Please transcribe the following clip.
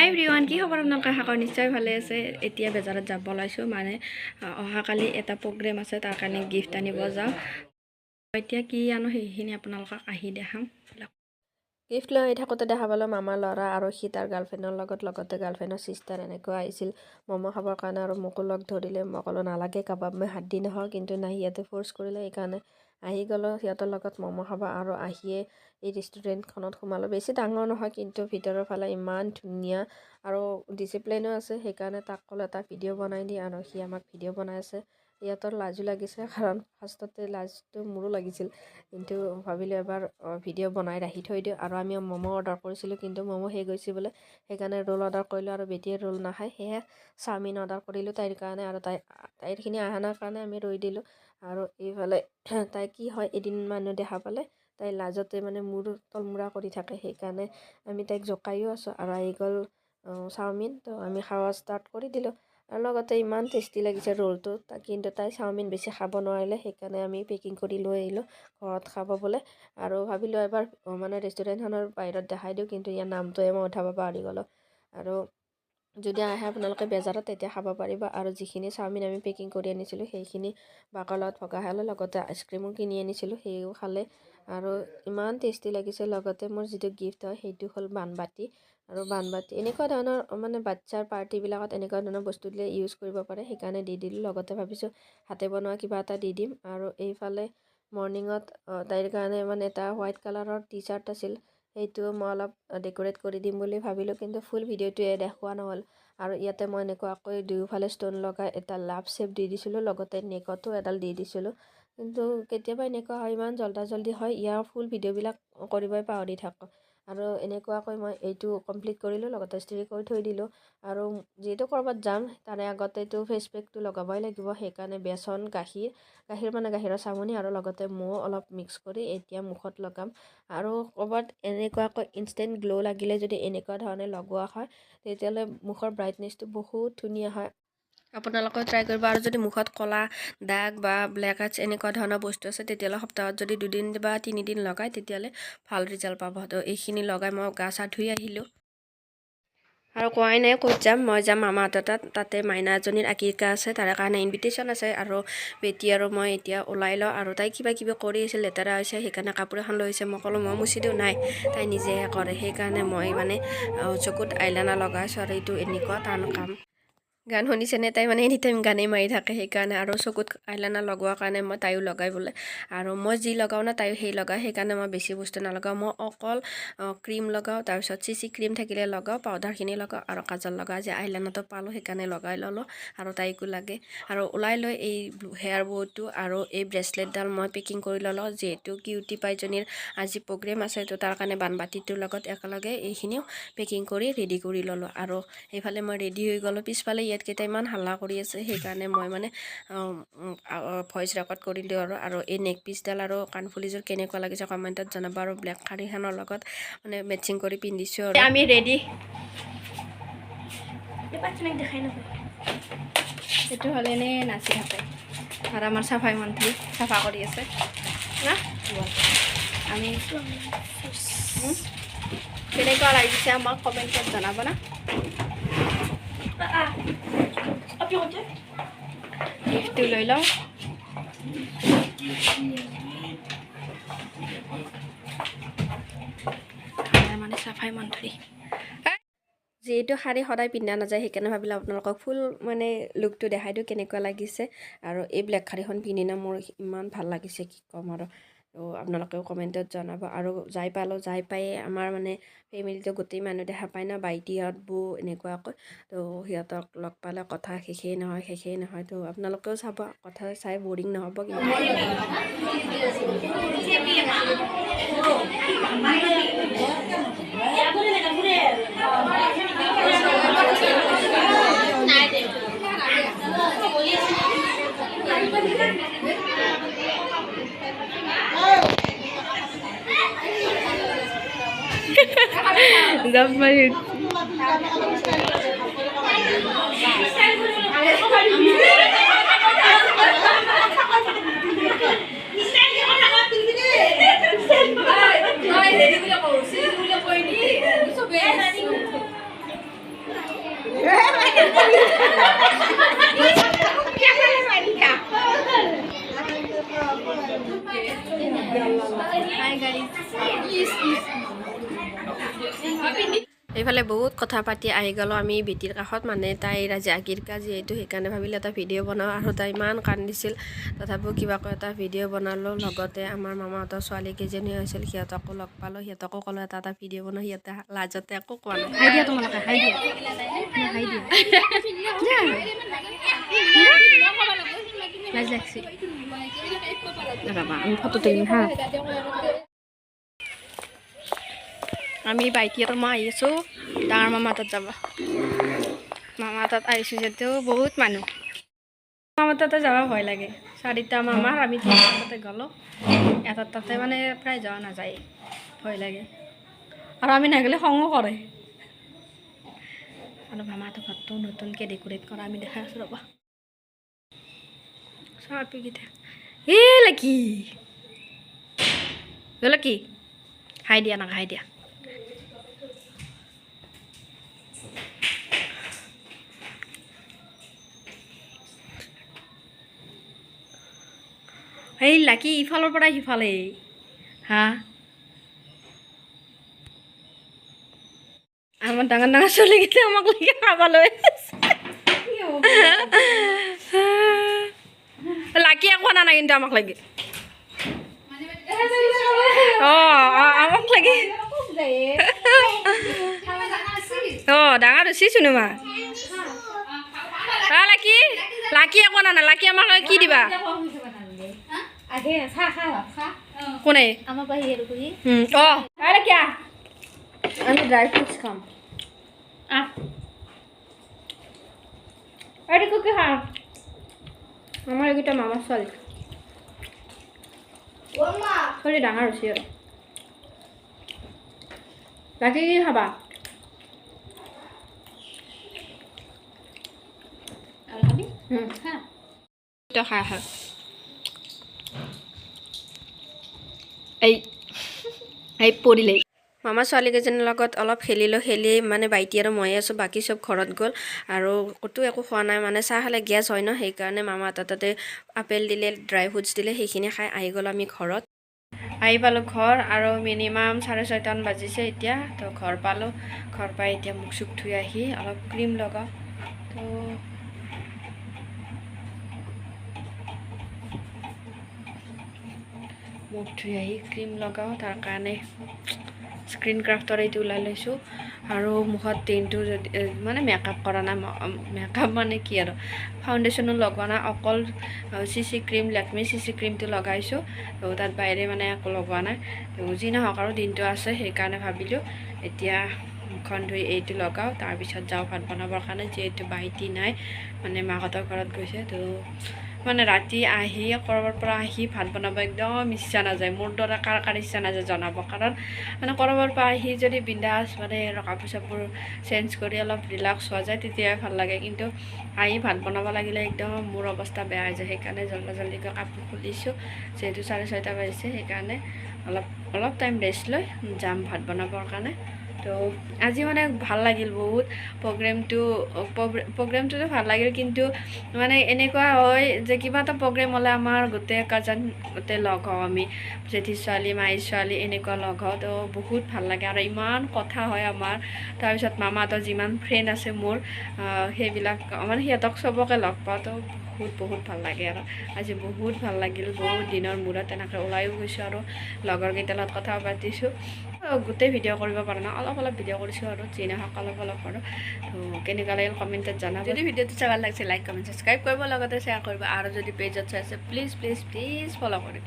হাই everyone, কি খবৰ আপোনালোকে? আশা কৰোঁ নিশ্চয় ভালে আছে। এতিয়া বজাৰত যাব ওলাইছোঁ, মানে অহাকালি এটা প্ৰগ্ৰেম আছে, তাৰ কাৰণে গিফ্ট আনিব যাওঁ। এতিয়া কি আনো সেইখিনি আপোনালোকক আহি দেখাম। গিফ্ট লৈ আহি থাকোঁতে দেখা পালোঁ মামাৰ ল'ৰা আৰু সি তাৰ গাৰ্লফ্ৰেণ্ডৰ লগতে গাৰ্লফ্ৰেণ্ডৰ চিষ্টাৰ এনেকুৱা আহিছিল ম'ম' খাবৰ কাৰণে, আৰু মোকো লগ ধৰিলে। মই ক'লোঁ নালাগে কাবাব, মই হাত দি নাখাওঁ, কিন্তু নাই, সিহঁতে ফ'ৰ্চ কৰিলে, সেইকাৰণে আহি গ'লোঁ সিহঁতৰ লগত ম'ম' খাব। আৰু আহিয়ে এই ৰেষ্টুৰেণ্টখনত সোমালোঁ। বেছি ডাঙৰ নহয়, কিন্তু ভিতৰৰ ফালে ইমান ধুনীয়া আৰু ডিচিপ্লিনো আছে। সেইকাৰণে তাক ক'লে এটা ভিডিঅ' বনাই দিয়ে, আৰু সি আমাক ভিডিঅ' বনাই আছে। সিহঁতৰ লাজো লাগিছে, কাৰণ ফাৰ্ষ্টতে লাজটো মোৰো লাগিছিল, কিন্তু ভাবিলোঁ এবাৰ ভিডিঅ' বনাই ৰাখি থৈ দিওঁ। আৰু আমি ম'ম' অৰ্ডাৰ কৰিছিলোঁ, কিন্তু ম'ম' শেষ গৈছে বোলে, সেইকাৰণে ৰোল অৰ্ডাৰ কৰিলোঁ। আৰু বেটিয়ে ৰোল নাখায়, সেয়ে চাওমিন অৰ্ডাৰ কৰিলোঁ তাইৰ কাৰণে, আৰু তাইৰখিনি অহাৰ কাৰণে আমি ৰৈ দিলোঁ। আৰু এইফালে তাই কি হয়, এদিন মানুহ দেখা পালে তাই লাজতে মানে মূৰ তলমূৰা কৰি থাকে, সেইকাৰণে আমি তাইক জোকাইও আছোঁ। আৰু আহি গ'ল চাওমিন, তো আমি খাৱা ষ্টাৰ্ট কৰি দিলোঁ। আৰু লগতে ইমান টেষ্টি লাগিছে ৰোলটো, কিন্তু তাই চাওমিন বেছি খাব নোৱাৰিলে, সেইকাৰণে আমি পেকিং কৰি লৈ আহিলোঁ ঘৰত খাব বোলে। আৰু ভাবিলোঁ এবাৰ মানে ৰেষ্টুৰেণ্টখনৰ বাহিৰত দেখাই দিওঁ, কিন্তু ইয়াৰ নামটোৱে মই উঠাব পাহৰি গ'লোঁ। আৰু যদি আহে আপোনালোকে বজাৰত, তেতিয়া খাব পাৰিব। আৰু যিখিনি চাওমিন আমি পেকিং কৰি আনিছিলোঁ, সেইখিনি বাকৰ লগত ভগাই খালোঁ, লগতে আইচক্ৰীমো কিনি আনিছিলোঁ, সেইও খালে। আৰু ইমান টেষ্টি লাগিছে। লগতে মোৰ যিটো গিফ্ট হয়, সেইটো হ'ল বানবাতি। আৰু বানবাতি এনেকুৱা ধৰণৰ মানে বাচ্ছাৰ পাৰ্টিবিলাকত এনেকুৱা ধৰণৰ বস্তু দিলে ইউজ কৰিব পাৰে, সেইকাৰণে দি দিলোঁ। লগতে ভাবিছোঁ হাতে বনোৱা কিবা এটা দি দিম। আৰু এইফালে মৰ্ণিঙত তাইৰ কাৰণে মানে এটা হোৱাইট কালাৰৰ টি চাৰ্ট আছিল, সেইটো মই অলপ ডেক'ৰেট কৰি দিম বুলি ভাবিলোঁ, কিন্তু ফুল ভিডিঅ'টোৱে দেখুওৱা নহ'ল। আৰু ইয়াতে মই এনেকুৱাকৈ দুয়োফালে ষ্ট'ন লগাই এটা লাভ শ্বেপ দি দিছিলোঁ, লগতে নেকতো এডাল দি দিছিলোঁ। কিন্তু কেতিয়াবা এনেকুৱা হয়, ইমান জল্দি হয়, ইয়াৰ ফুল ভিডিঅ'বিলাক কৰিবই পাহৰি থাকোঁ। আৰু এনেকুৱাকৈ মই এইটো কমপ্লিট কৰিলোঁ, লগতে ষ্ট্ৰি কৰি থৈ দিলোঁ। আৰু যিহেতু ক'ৰবাত যাম, তাৰে আগতেতো ফেচ পেকটো লগাবই লাগিব, সেইকাৰণে বেচন গাখীৰ মানে গাখীৰৰ চামনি, আৰু লগতে মৌ অলপ মিক্স কৰি এতিয়া মুখত লগাম। আৰু ক'ৰবাত এনেকুৱাকৈ ইনষ্টেণ্ট গ্ল' লাগিলে যদি এনেকুৱা ধৰণে লগোৱা হয়, তেতিয়াহ'লে মুখৰ ব্ৰাইটনেছটো বহুত ধুনীয়া হয়। আপোনালোকেও ট্ৰাই কৰিব। আৰু যদি মুখত ক'লা দাগ বা ব্লেক হেডছ এনেকুৱা ধৰণৰ বস্তু আছে, তেতিয়াহ'লে সপ্তাহত যদি 2 দিন বা 3 দিন লগায়, তেতিয়াহ'লে ভাল ৰিজাল্ট পাব। তো এইখিনি লগাই মই গা চা ধুই আহিলোঁ। আৰু কোৱাই নাই ক'ত যাম, মই যাম মামাহঁতৰ তাতে মাইনা এজনীৰ আকিকা আছে, তাৰে কাৰণে ইনভিটেশ্যন আছে। আৰু বেটি আৰু মই এতিয়া ওলাই লওঁ। আৰু তাই কিবা কিবি কৰি আছে, লেতেৰা হৈছে, সেইকাৰণে কাপোৰ এখন লৈ আহিছে। মই ক'লোঁ মই মুচি দিওঁ, নাই তাই নিজেহে কৰে, সেইকাৰণে মই মানে চকুত আইলাইনাৰ লগাইছোঁ। আৰু এইটো এনেকুৱা টান কাম। গান শুনিছেনে? তাই মানে এনিটাইম গানেই মাৰি থাকে, সেইকাৰণে। আৰু চকুত আইলাইনাৰ লগোৱাৰ কাৰণে মই তাইও লগাই বোলে। আৰু মই যি লগাওঁ না তাইও সেই লগায়, সেইকাৰণে মই বেছি বস্তু নলগাওঁ। মই অকল ক্ৰীম লগাওঁ, তাৰপিছত চিচি ক্ৰীম থাকিলে লগাওঁ, পাউডাৰখিনি লগাওঁ, আৰু কাজল লগাওঁ। আজি আইলাইনাৰটো পালোঁ, সেইকাৰণে লগাই ল'লোঁ, আৰু তাইকো লাগে। আৰু ওলাই লৈ এই হেয়াৰ ব'টো আৰু এই ব্ৰেচলেটডাল মই পেকিং কৰি ল'লোঁ, যিহেতু কিউটি পাইজনীৰ আজি প্ৰগ্ৰেম আছে, তো তাৰ কাৰণে বানবাতিটোৰ লগত একেলগে এইখিনিও পেকিং কৰি ৰেডি কৰি ল'লোঁ। আৰু সেইফালে মই ৰেডি হৈ গ'লোঁ। পিছফালে ইয়াতকেইটা ইমান হাল্লা কৰি আছে, সেইকাৰণে মই মানে ভইচ ৰেকৰ্ড কৰি দিওঁ। আৰু এই নেক পিচডাল আৰু কাণফুলিযোৰ কেনেকুৱা লাগিছে কমেণ্টত জনাব। আৰু ব্লেক শাড়ীখনৰ লগত মানে মেচিং কৰি পিন্ধিছোঁ। আৰু আমি ৰেডি। দেখাই নহয়, সেইটো হ'লে নে নাচি থাকে। আৰু আমাৰ চাফাই মন্ত্ৰী চাফা কৰি আছে না। আমি কেনেকুৱা লাগিছে আমাক কমেণ্টত জনাব না। গিফ্টটো লৈ লওঁ। মানে চাফাই মন্ত্ৰী, যিহেতু শাড়ী সদায় পিন্ধা নাযায়, সেইকাৰণে ভাবিলোঁ আপোনালোকক ফুল মানে লুকটো দেখাই দিওঁ কেনেকুৱা লাগিছে। আৰু এই ব্লেক শাড়ীখন পিন্ধি না মোৰ ইমান ভাল লাগিছে, কি ক'ম আৰু। তো আপোনালোকেও কমেণ্টত জনাব। আৰু যাই পাই আমাৰ মানে ফেমিলিটো গোটেই মানুহ দেখা পায় না, বাইটিহঁত বৌ এনেকুৱাকৈ। তো সিহঁতক লগ পালে কথা শেষেই নহয়। তো আপোনালোকেও চাব, কথা চাই বৰিং নহ'ব কিন্তু। Love my Hi guys. এইফালে বহুত কথা পাতি আহি গ'লো আমি বেটিৰ কাষত মানে তাইৰ আজি আগিৰকা যিহেতু সেইকাৰণে ভাবিলোঁ এটা ভিডিঅ' বনাওঁ আৰু তাই ইমান কান্দিছিল তথাপিও কিবাকৈ এটা ভিডিঅ' বনালোঁ লগতে আমাৰ মামাহঁতৰ ছোৱালী কেইজনী হৈছিল সিহঁতকো লগ পালোঁ সিহঁতকো ক'লোঁ এটা ভিডিঅ' বনাওঁ সিহঁতে লাজতে একো কোৱা নাই হাই দিয়া তোমালোকে হাই দিয়া হাই দিয়া লাজ লাগছে ৰ'বা আমি ফটো তুলিম হা আমি বাইটি আৰু মই আহি আছোঁ ডাঙৰ মামা তাত যাব মামা তাত আহিছোঁ যদিও বহুত মানুহ মামা তাতে যাব ভয় লাগে 4টা মামাৰ আমি 3টা তাতে গ'লোঁ এটাৰ তাতে মানে প্ৰায় যোৱা নাযায় ভয় লাগে আৰু আমি নগ'লে খঙো কৰে আৰু মামাহঁতৰ ঘৰটো নতুনকৈ ডেক'ৰেট কৰা আমি দেখাই আছোঁ ৰ'বা চাপিকেইটা লাকি লাকি হাই দিয়া নাকা হাই দিয়া এই লাকি ইফালৰ পৰা সিফালে হা আমাৰ ডাঙৰ ডাঙৰ চলি গেছে আমাক লাগে খাবলৈ লাকি একো না না কিন্তু আমাক লাগে আমাক লাগে ডাঙৰ হৈছি চুনুমা লাকি লাকি একো না না লাকি আমাক কি দিবা কোনে আমার বাহির করি আরে কি আমি ড্রাই ফ্রুটস খাম আরে কুকি খা আমার এগুলো মামার ছোৱালী ছোৱালী ডাঙৰ হৈছে আৰু বাকী কি খাবা আৰু খাবি খা তো খা খা এই পৰিলে মামা ছোৱালীকেইজনীৰ লগত অলপ খেলিলোঁ খেলি মানে বাইটি আৰু মই আছোঁ বাকী চব ঘৰত গ'ল আৰু ক'তো একো খোৱা নাই মানে চাহ খালে গেছ হয় ন সেইকাৰণে মামা তাতে আপেল দিলে ড্ৰাই ফ্ৰুটছ দিলে সেইখিনি খাই আহি গ'লোঁ আমি ঘৰত আহি পালোঁ ঘৰ আৰু মিনিমাম 6:30 বাজিছে এতিয়া তো ঘৰ পালোঁ ঘৰ পাই এতিয়া মুখ চুখ ধুই আহি অলপ ক্ৰীম লগাওঁ তো মুখ ধুই আহি ক্ৰীম লগাওঁ তাৰ কাৰণে স্ক্ৰীন ক্ৰাফ্টৰ এইটো ওলাই লৈছোঁ আৰু মুখত দিনটো যদি মানে মেকআপ কৰা নাই মেকআপ মানে কি আৰু ফাউণ্ডেশ্যনো লগোৱা নাই অকল CC ক্ৰীম লেকমি CC ক্ৰীমটো লগাইছোঁ তাত বাহিৰে মানে একো লগোৱা নাই যি নহওক আৰু দিনটো আছে সেইকাৰণে ভাবিলোঁ এতিয়া মুখখন ধুই এইটো লগাওঁ তাৰপিছত যাওঁ ভাত বনাবৰ কাৰণে যিহেতু ভাইটি নাই মানে মাহঁতৰ ঘৰত গৈছে তো মানে ৰাতি আহি ক'ৰবাৰ পৰা আহি ভাত বনাব একদম ইচ্ছা নাযায় মোৰ দৰে কাৰ ইচ্ছা নাযায় জনাব কাৰণ মানে ক'ৰবাৰ পৰা আহি যদি বিন্দাছ মানে কাপোৰ চাপোৰ চেঞ্জ কৰি অলপ ৰিলেক্স হোৱা যায় তেতিয়াই ভাল লাগে কিন্তু আহি ভাত বনাব লাগিলে একদম মোৰ অৱস্থা বেয়া হৈ যায় সেইকাৰণে জল্দিকৈ কাপোৰ খুলিছোঁ যিহেতু 6:30 বাজিছে সেইকাৰণে অলপ টাইম ৰেষ্ট লৈ যাম ভাত বনাবৰ কাৰণে তো আজি মানে ভাল লাগিল বহুত প্ৰগ্ৰেমটোতো ভাল লাগিল কিন্তু মানে এনেকুৱা হয় যে কিবা এটা প্ৰগ্ৰেম হ'লে আমাৰ গোটেই কাজন গোটেই লগ হওঁ আমি জেঠি ছোৱালী মাই ছোৱালী এনেকুৱা লগ হওঁ তো বহুত ভাল লাগে আৰু ইমান কথা হয় আমাৰ তাৰপিছত মামাহঁতৰ যিমান ফ্ৰেণ্ড আছে মোৰ সেইবিলাক মানে সিহঁতক চবকে লগ পাওঁ তো বহুত ভাল লাগে আৰু আজি বহুত ভাল লাগিল বহুত দিনৰ মূৰত তেনেকৈ ওলাইও গৈছোঁ আৰু লগৰ কেইটাৰ লগত কথা পাতিছোঁ গোটেই ভিডিঅ' কৰিব পৰা নাই অলপ ভিডিঅ' কৰিছোঁ আৰু যি নহওক অলপ আৰু তো কেনেকুৱা লাগিল কমেণ্টত জনাব যদি ভিডিঅ'টো চাই ভাল লাগিছে লাইক কমেণ্ট ছাবস্ক্ৰাইব কৰিব লগতে শ্বেয়াৰ কৰিব আৰু যদি পেজত চাই আছে প্লিজ ফ'ল' কৰিব